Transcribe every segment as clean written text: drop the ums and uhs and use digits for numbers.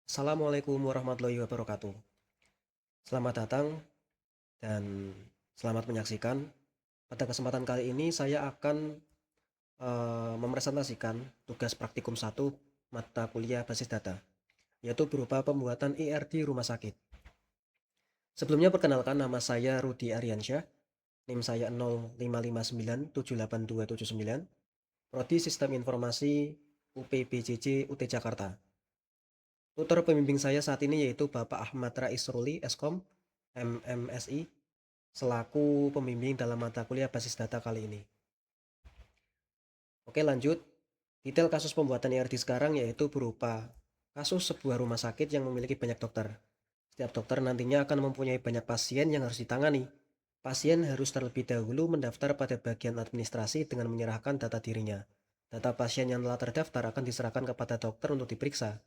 Assalamualaikum warahmatullahi wabarakatuh. Selamat datang dan selamat menyaksikan. Pada kesempatan kali ini saya akan mepresentasikan tugas praktikum 1 mata kuliah basis data, yaitu berupa pembuatan IR di rumah sakit. Sebelumnya perkenalkan, nama saya Rudi Aryansyah, NIM saya 055978279, Prodi Sistem Informasi UPBJJ UT Jakarta. Tutor pembimbing saya saat ini yaitu Bapak Ahmad Rais Ruli, Eskom, MMSI, selaku pembimbing dalam mata kuliah basis data kali ini. Oke, lanjut. Detail kasus pembuatan IRD sekarang yaitu berupa kasus sebuah rumah sakit yang memiliki banyak dokter. Setiap dokter nantinya akan mempunyai banyak pasien yang harus ditangani. Pasien harus terlebih dahulu mendaftar pada bagian administrasi dengan menyerahkan data dirinya. Data pasien yang telah terdaftar akan diserahkan kepada dokter untuk diperiksa.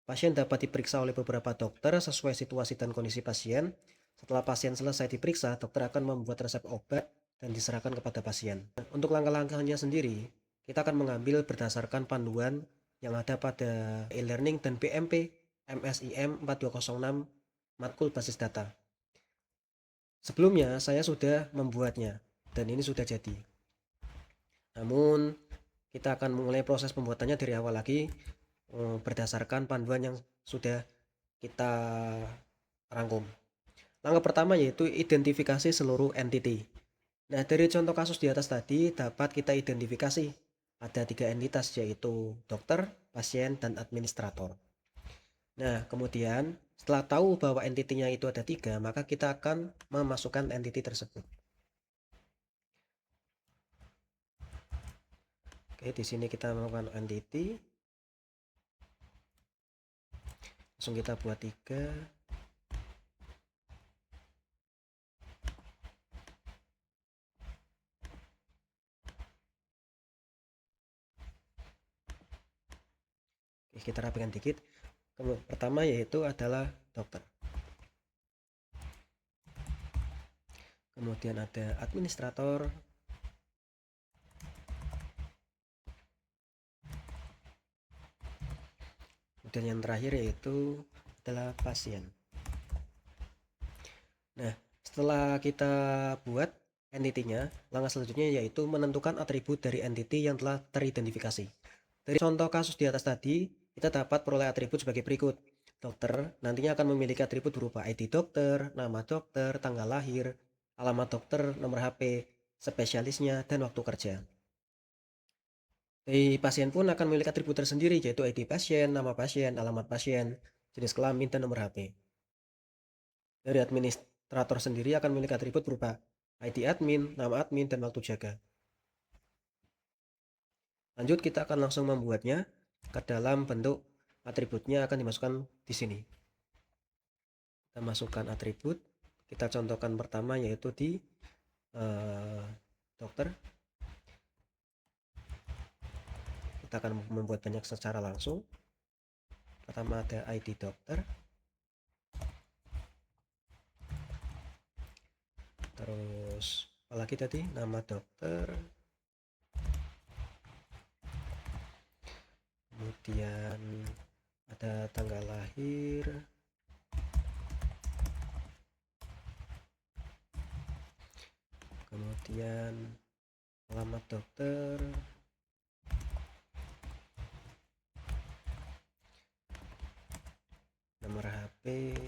Pasien dapat diperiksa oleh beberapa dokter sesuai situasi dan kondisi pasien. Setelah pasien selesai diperiksa, dokter akan membuat resep obat dan diserahkan kepada pasien. Untuk langkah-langkahnya sendiri, kita akan mengambil berdasarkan panduan yang ada pada e-learning dan PMP MSIM 4206 matkul basis data. Sebelumnya saya sudah membuatnya dan ini sudah jadi. Namun kita akan mulai proses pembuatannya dari awal lagi berdasarkan panduan yang sudah kita rangkum. Langkah pertama yaitu identifikasi seluruh entity. Nah, dari contoh kasus di atas tadi dapat kita identifikasi ada 3 entitas yaitu dokter, pasien, dan administrator. Nah, kemudian setelah tahu bahwa entitinya itu ada 3, maka kita akan memasukkan entity tersebut. Oke, di sini kita melakukan entity. Langsung kita buat 3. Oke, kita rapikan dikit. Pertama yaitu adalah dokter. Kemudian ada administrator. Dan yang terakhir yaitu adalah pasien. Nah, setelah kita buat entity-nya, langkah selanjutnya yaitu menentukan atribut dari entity yang telah teridentifikasi. Dari contoh kasus di atas tadi, kita dapat peroleh atribut sebagai berikut. Dokter nantinya akan memiliki atribut berupa ID dokter, nama dokter, tanggal lahir, alamat dokter, nomor HP, spesialisnya, dan waktu kerja. Dari pasien pun akan memiliki atribut tersendiri yaitu ID pasien, nama pasien, alamat pasien, jenis kelamin, dan nomor HP. Dari administrator sendiri akan memiliki atribut berupa ID admin, nama admin, dan waktu jaga. Lanjut, kita akan langsung membuatnya ke dalam bentuk atributnya akan dimasukkan di sini. Kita masukkan atribut. Kita contohkan pertama yaitu di dokter. Kita akan membuat banyak secara langsung. Pertama ada ID dokter. Terus apalagi tadi nama dokter. Kemudian ada tanggal lahir. Kemudian alamat dokter. Nomor HP.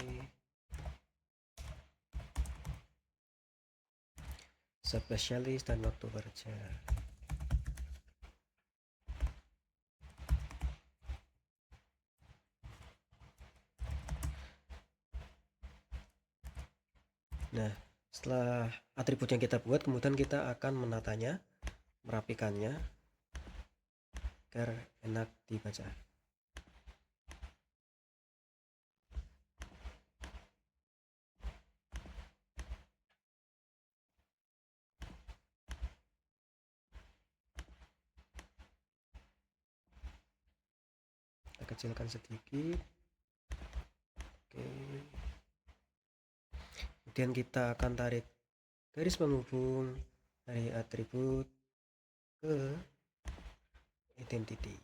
Spesialis dan waktu kerja. Nah, setelah atribut yang kita buat, kemudian kita akan menatanya, merapikannya agar enak dibaca. Kita kecilkan sedikit. Oke. Kemudian kita akan tarik garis penghubung dari atribut ke identity.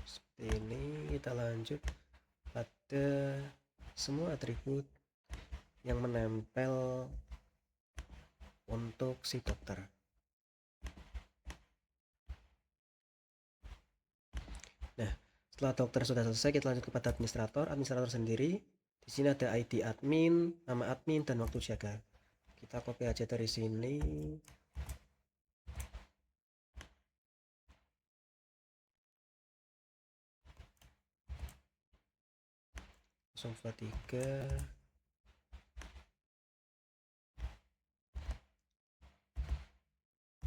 Seperti ini kita lanjut pada semua atribut yang menempel untuk si dokter. Nah, setelah dokter sudah selesai, kita lanjut kepada administrator. Administrator sendiri, di sini ada ID admin, nama admin, dan waktu jaga. Kita copy aja dari sini. Langsung 3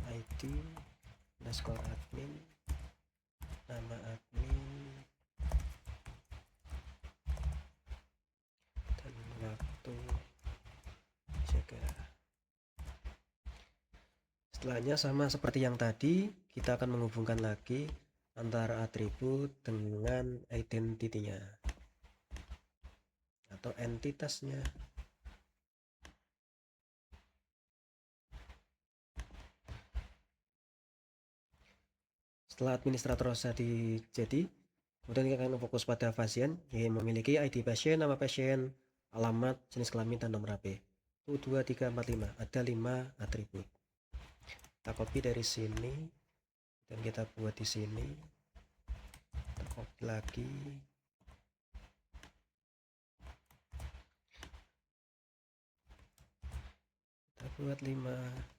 ID underscore admin, nama admin, dan waktu jaga. Setelahnya sama seperti yang tadi, kita akan menghubungkan lagi antara atribut dengan identitinya atau entitasnya. Setelah administrator jadi, kemudian kita akan fokus pada pasien yang memiliki ID pasien, nama pasien, alamat, jenis kelamin, dan nomor HP. 1, 2, 3, 4, 5. Ada 5 atribut. Kita copy dari sini dan kita buat di sini. Kita copy lagi. Kita buat 5.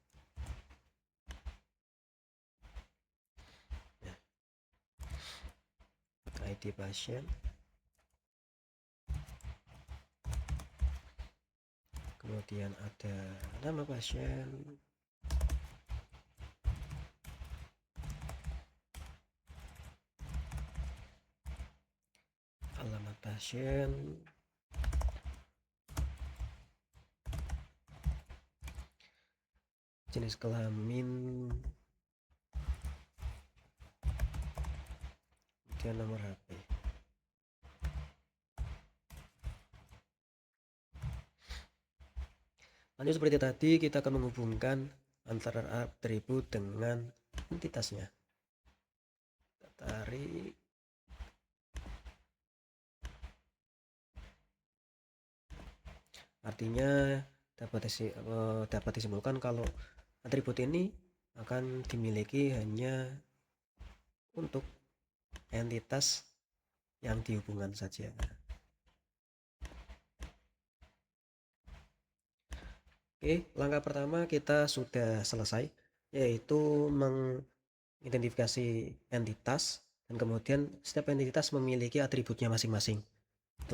ID pasien, kemudian ada nama pasien, alamat pasien, jenis kelamin, kemudian nomor HP. Lanjut seperti tadi, kita akan menghubungkan antara atribut dengan entitasnya. Kita tarik. Artinya dapat disimpulkan kalau atribut ini akan dimiliki hanya untuk entitas yang dihubungkan saja. Oke, langkah pertama kita sudah selesai, yaitu mengidentifikasi entitas dan kemudian setiap entitas memiliki atributnya masing-masing.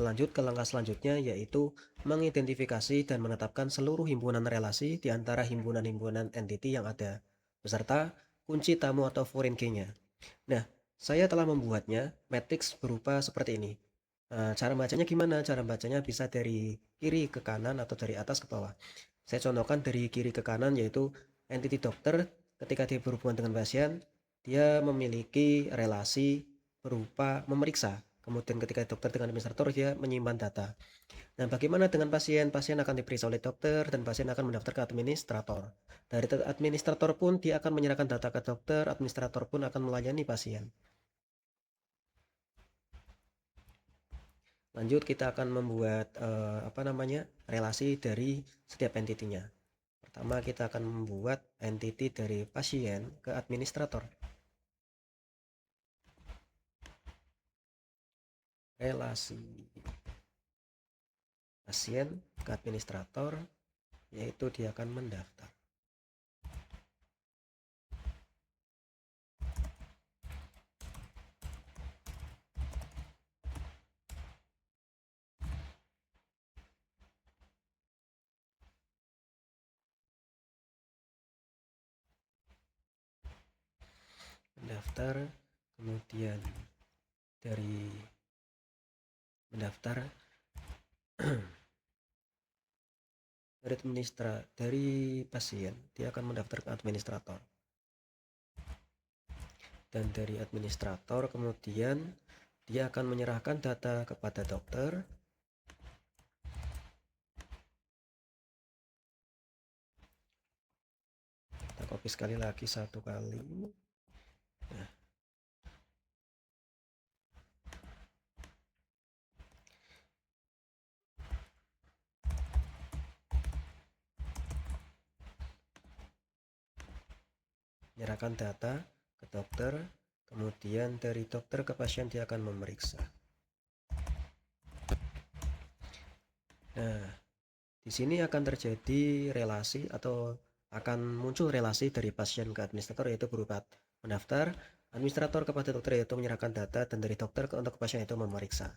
Lanjut ke langkah selanjutnya, yaitu mengidentifikasi dan menetapkan seluruh himpunan relasi di antara himpunan-himpunan entity yang ada, beserta kunci tamu atau foreign key-nya. Nah, saya telah membuatnya matrix berupa seperti ini. Cara bacanya gimana? Cara bacanya bisa dari kiri ke kanan atau dari atas ke bawah. Saya contohkan dari kiri ke kanan, yaitu entity dokter ketika dia berhubungan dengan pasien, dia memiliki relasi berupa memeriksa. Kemudian ketika dokter dengan administrator, dia menyimpan data. Nah, bagaimana dengan pasien? Pasien akan diperiksa oleh dokter dan pasien akan mendaftar ke administrator. Dari administrator pun dia akan menyerahkan data ke dokter, administrator pun akan melayani pasien. Lanjut kita akan membuat relasi dari setiap entitinya. Pertama kita akan membuat entity dari pasien ke administrator. Relasi pasien ke administrator, yaitu dia akan mendaftar. Mendaftar, kemudian dari mendaftar dari pasien dia akan mendaftar ke administrator, dan dari administrator kemudian dia akan menyerahkan data kepada dokter. Kita copy sekali lagi, satu kali. Nah, menyerahkan data ke dokter, kemudian dari dokter ke pasien dia akan memeriksa. Nah, di sini akan terjadi relasi atau akan muncul relasi dari pasien ke administrator, yaitu berupa pendaftar, administrator kepada dokter yaitu menyerahkan data, dan dari dokter untuk pasien itu memeriksa.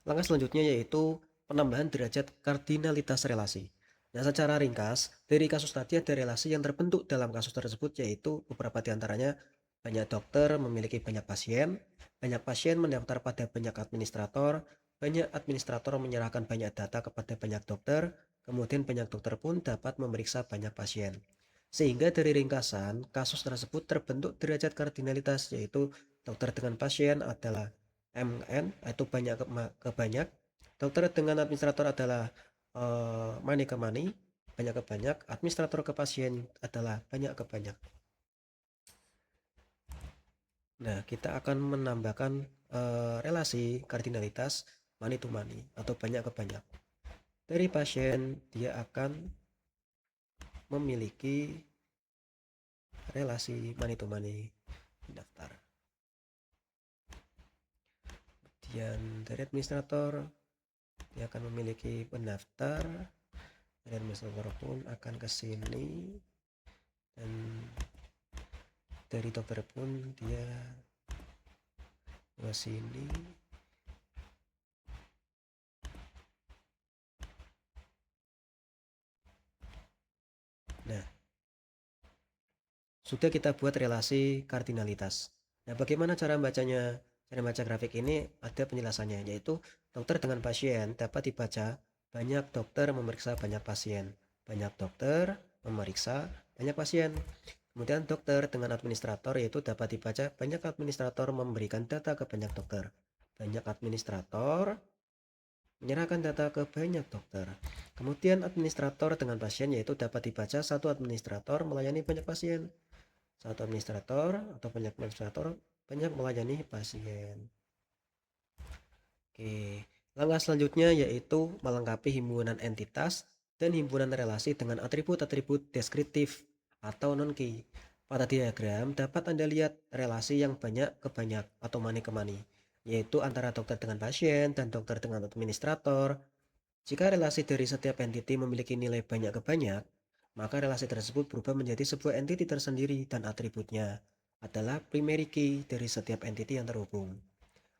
Langkah selanjutnya yaitu penambahan derajat kardinalitas relasi. Nah, secara ringkas, dari kasus tadi ada relasi yang terbentuk dalam kasus tersebut, yaitu beberapa diantaranya banyak dokter memiliki banyak pasien mendaftar pada banyak administrator, banyak administrator menyerahkan banyak data kepada banyak dokter, kemudian banyak dokter pun dapat memeriksa banyak pasien. Sehingga dari ringkasan, kasus tersebut terbentuk derajat kardinalitas, yaitu dokter dengan pasien adalah MN, itu banyak ke banyak. Dokter dengan administrator adalah mani ke mani, banyak ke banyak. Administrator ke pasien adalah banyak ke banyak. Nah, kita akan menambahkan relasi kardinalitas mani to mani atau banyak ke banyak. Dari pasien dia akan memiliki relasi mani to mani pendaftar. Kemudian dari administrator dia akan memiliki pendaftar, dan administrator pun akan ke sini, dan dari dokter pun dia ke sini. Nah, sudah kita buat relasi kardinalitas. Nah, bagaimana cara bacanya? Cara baca grafik ini ada penjelasannya, yaitu dokter dengan pasien dapat dibaca banyak dokter memeriksa banyak pasien, banyak dokter memeriksa banyak pasien. Kemudian dokter dengan administrator yaitu dapat dibaca banyak administrator memberikan data ke banyak dokter, banyak administrator menyerahkan data ke banyak dokter. Kemudian administrator dengan pasien yaitu dapat dibaca satu administrator melayani banyak pasien, satu administrator atau banyak administrator banyak melayani pasien. Oke, langkah selanjutnya yaitu melengkapi himpunan entitas dan himpunan relasi dengan atribut-atribut deskriptif atau non-key. Pada diagram dapat Anda lihat relasi yang banyak ke banyak atau mani ke mani, yaitu antara dokter dengan pasien dan dokter dengan administrator. Jika relasi dari setiap entiti memiliki nilai banyak ke banyak, maka relasi tersebut berubah menjadi sebuah entiti tersendiri dan atributnya adalah primary key dari setiap entiti yang terhubung.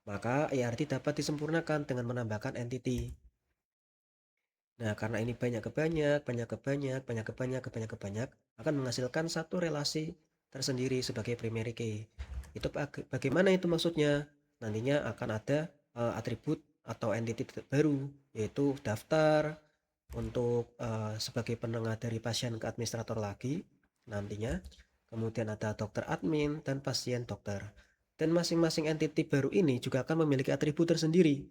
Maka ERT dapat disempurnakan dengan menambahkan entity. Nah, karena ini banyak ke banyak, banyak ke banyak, banyak ke banyak, ke banyak ke banyak, akan menghasilkan satu relasi tersendiri sebagai primary key. Itu bagaimana itu maksudnya? Nantinya akan ada atribut atau entity baru, yaitu daftar untuk sebagai penengah dari pasien ke administrator lagi nantinya. Kemudian ada dokter admin dan pasien dokter. Dan masing-masing entity baru ini juga akan memiliki atribut tersendiri,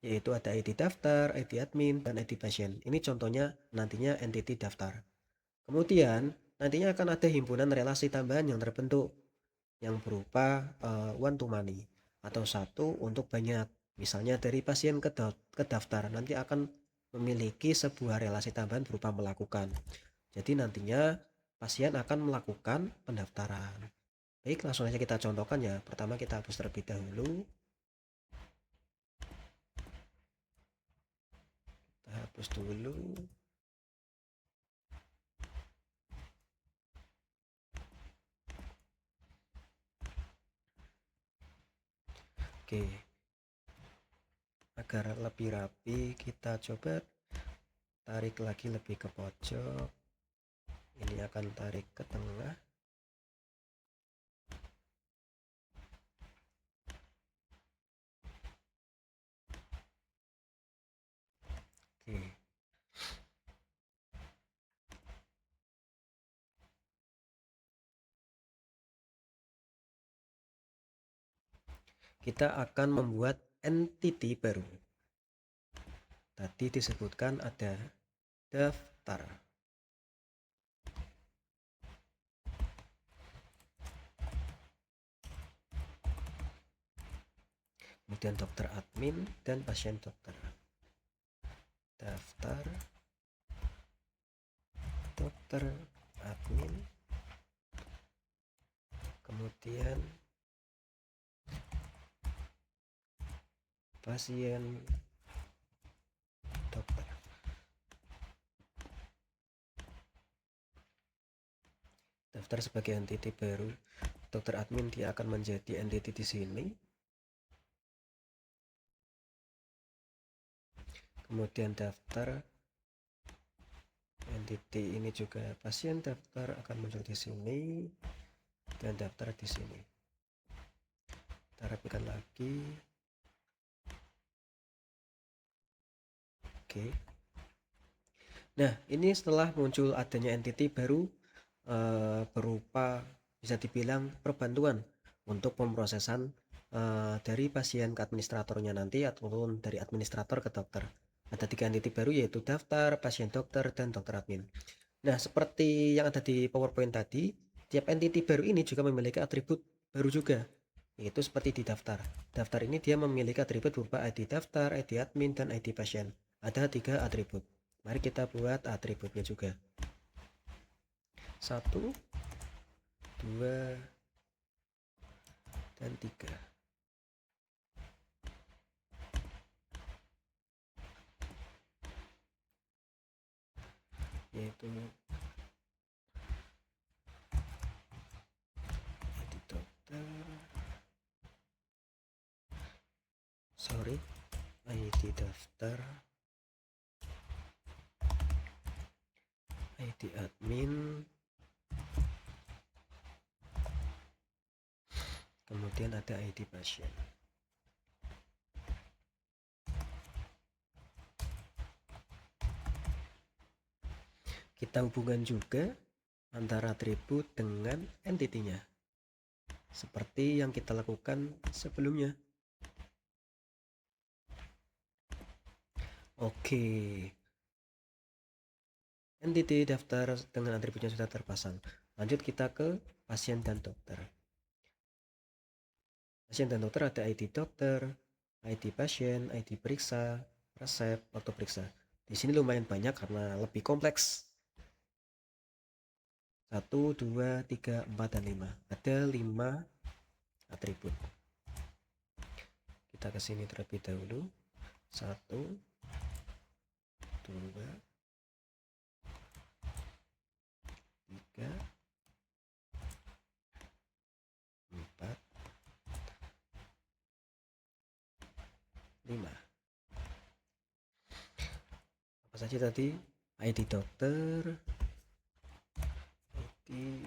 yaitu ada ID daftar, ID admin, dan ID pasien. Ini contohnya nantinya entity daftar. Kemudian nantinya akan ada himpunan relasi tambahan yang terbentuk yang berupa one to many atau satu untuk banyak. Misalnya dari pasien ke daftar nanti akan memiliki sebuah relasi tambahan berupa melakukan. Jadi nantinya pasien akan melakukan pendaftaran. Baik, langsung aja kita contohkan ya. Pertama kita hapus terlebih dahulu. Kita hapus dulu. Oke. Agar lebih rapi kita coba tarik lagi lebih ke pojok. Ini akan tarik ke tengah. Oke. Kita akan membuat entity baru. Tadi disebutkan ada daftar. Kemudian dokter admin dan pasien dokter. Daftar dokter admin Kemudian pasien dokter. Daftar sebagai entiti baru. Dokter admin dia akan menjadi entiti di sini. Kemudian daftar entity ini juga pasien daftar akan muncul di sini dan daftar di sini. Kita rapikan lagi. Oke. Nah, ini setelah muncul adanya entity baru berupa bisa dibilang perbantuan untuk pemrosesan dari pasien ke administratornya nanti ataupun dari administrator ke dokter. Ada 3 entity baru yaitu daftar, pasien dokter, dan dokter admin. Nah, seperti yang ada di PowerPoint tadi, tiap entity baru ini juga memiliki atribut baru juga, yaitu seperti di daftar. Daftar ini dia memiliki atribut berupa ID daftar, ID admin, dan ID pasien. Ada 3 atribut. Mari kita buat atributnya juga. 1, 2, dan 3. Yaitu ID dokter, ID daftar, ID admin, kemudian ada ID pasien. Kita hubungkan juga antara atribut dengan entitinya, seperti yang kita lakukan sebelumnya. Oke, entity daftar dengan atributnya sudah terpasang. Lanjut kita ke pasien dan dokter. Pasien dan dokter ada ID dokter, ID pasien, ID periksa, resep, waktu periksa. Di sini lumayan banyak karena lebih kompleks. 1, 2, 3, 4, dan 5. Ada 5 atribut. Kita ke sini terlebih dahulu. 1, 2, 3, 4, 5. Apa saja tadi? ID dokter, ID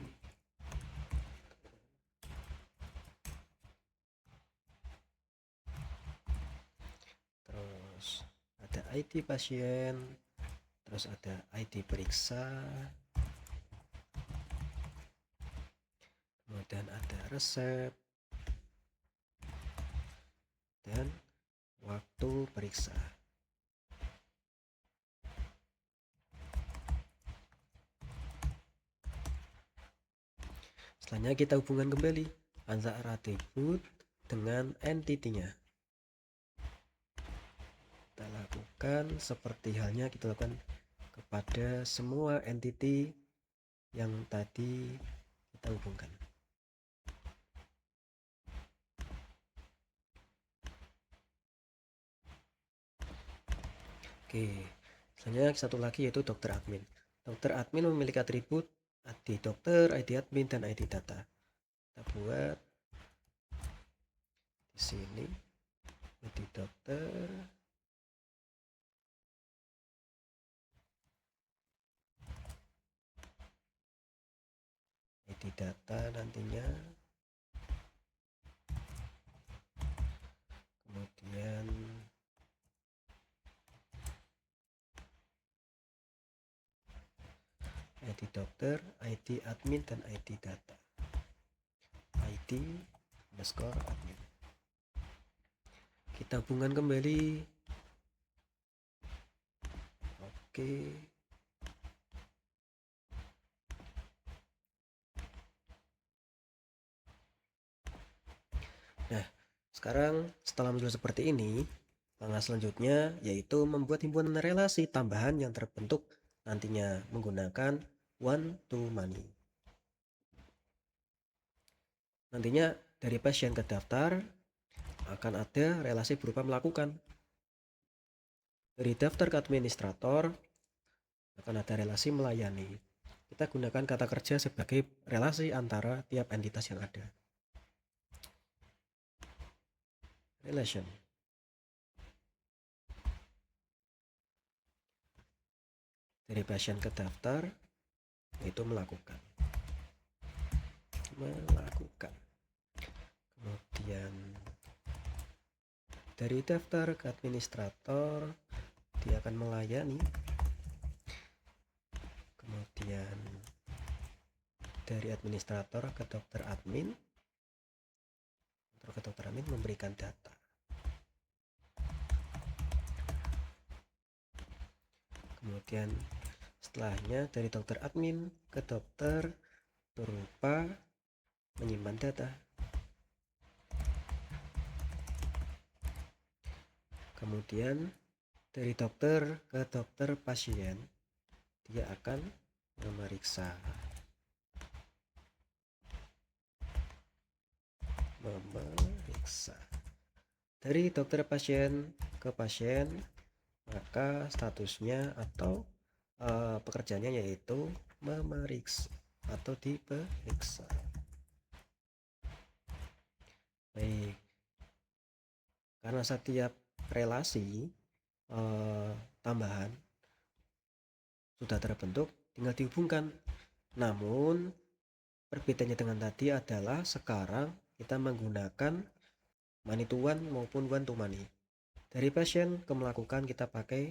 terus ada ID pasien, terus ada ID periksa, kemudian ada resep dan waktu periksa. Selanjutnya kita hubungkan kembali antara atribut dengan entity-nya. Kita lakukan seperti halnya kita lakukan kepada semua entity yang tadi kita hubungkan. Oke, selanjutnya satu lagi yaitu dokter admin. Dokter admin memiliki atribut ID dokter, ID admin, dan ID data. Kita buat di sini ID dokter, ID data nantinya, kemudian ID dokter, ID admin, dan ID data. ID underscore admin. Kita hubungkan kembali. Oke. Nah, sekarang setelah muncul seperti ini, langkah selanjutnya yaitu membuat himpunan relasi tambahan yang terbentuk nantinya menggunakan one to many. Nantinya dari pasien ke daftar akan ada relasi berupa melakukan. Dari daftar ke administrator akan ada relasi melayani. Kita gunakan kata kerja sebagai relasi antara tiap entitas yang ada. Relation. Dari pasien ke daftar itu melakukan. Kemudian dari daftar ke administrator dia akan melayani. Kemudian dari administrator ke dokter admin memberikan data. Kemudian setelahnya dari dokter admin ke dokter berupa menyimpan data. Kemudian dari dokter ke dokter pasien dia akan memeriksa. Dari dokter pasien ke pasien, maka statusnya atau pekerjaannya yaitu memeriksa atau diperiksa. Baik, karena setiap relasi tambahan sudah terbentuk, tinggal dihubungkan. Namun perbedaannya dengan tadi adalah sekarang kita menggunakan money to one maupun one to money. Dari pasien ke melakukan kita pakai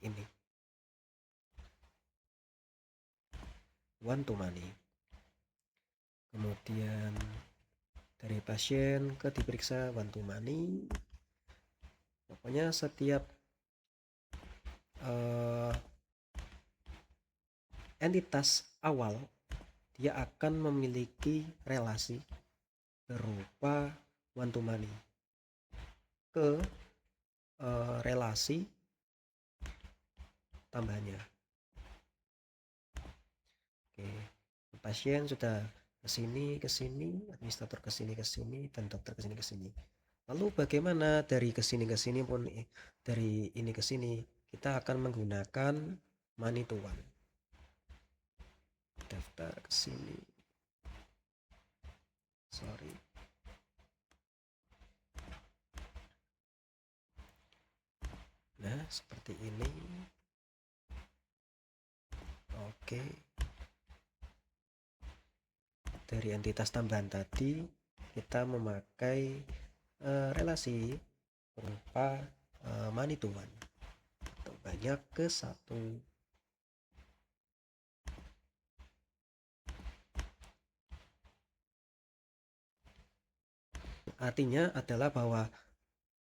ini, one to money. Kemudian dari pasien ke diperiksa one to money. Pokoknya setiap entitas awal dia akan memiliki relasi berupa one to money ke relasi tambahannya. Oke, pasien sudah ke sini, administrator ke sini, dan dokter ke sini. Lalu bagaimana dari ke sini pun dari ini ke sini kita akan menggunakan money to one. Daftar ke sini. Nah, seperti ini. Oke. Dari entitas tambahan tadi kita memakai relasi berupa money to one atau banyak ke satu. Artinya adalah bahwa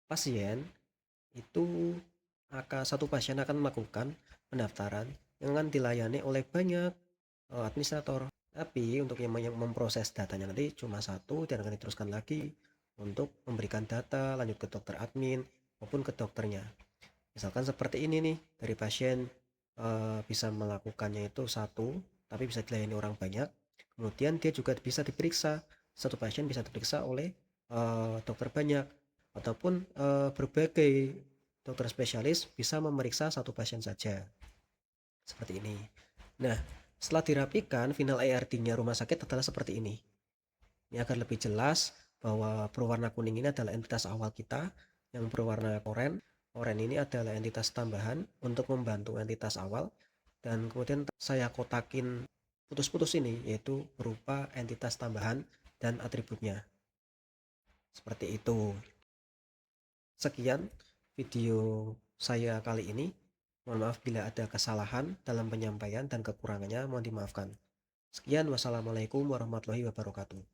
pasien itu satu pasien akan melakukan pendaftaran yang akan dilayani oleh banyak administrator. Tapi untuk yang memproses datanya nanti cuma satu dan akan diteruskan lagi untuk memberikan data lanjut ke dokter admin maupun ke dokternya. Misalkan seperti ini nih, dari pasien bisa melakukannya itu satu, tapi bisa dilayani orang banyak. Kemudian dia juga bisa diperiksa, satu pasien bisa diperiksa oleh dokter banyak, ataupun berbagai dokter spesialis bisa memeriksa satu pasien saja. Seperti ini. Nah, setelah dirapikan, final ART-nya rumah sakit adalah seperti ini. Ini agar lebih jelas bahwa berwarna kuning ini adalah entitas awal kita, yang berwarna oranye. Oranye ini adalah entitas tambahan untuk membantu entitas awal, dan kemudian saya kotakin putus-putus ini yaitu berupa entitas tambahan dan atributnya. Seperti itu. Sekian video saya kali ini. Mohon maaf bila ada kesalahan dalam penyampaian dan kekurangannya mohon dimaafkan. Sekian, wassalamualaikum warahmatullahi wabarakatuh.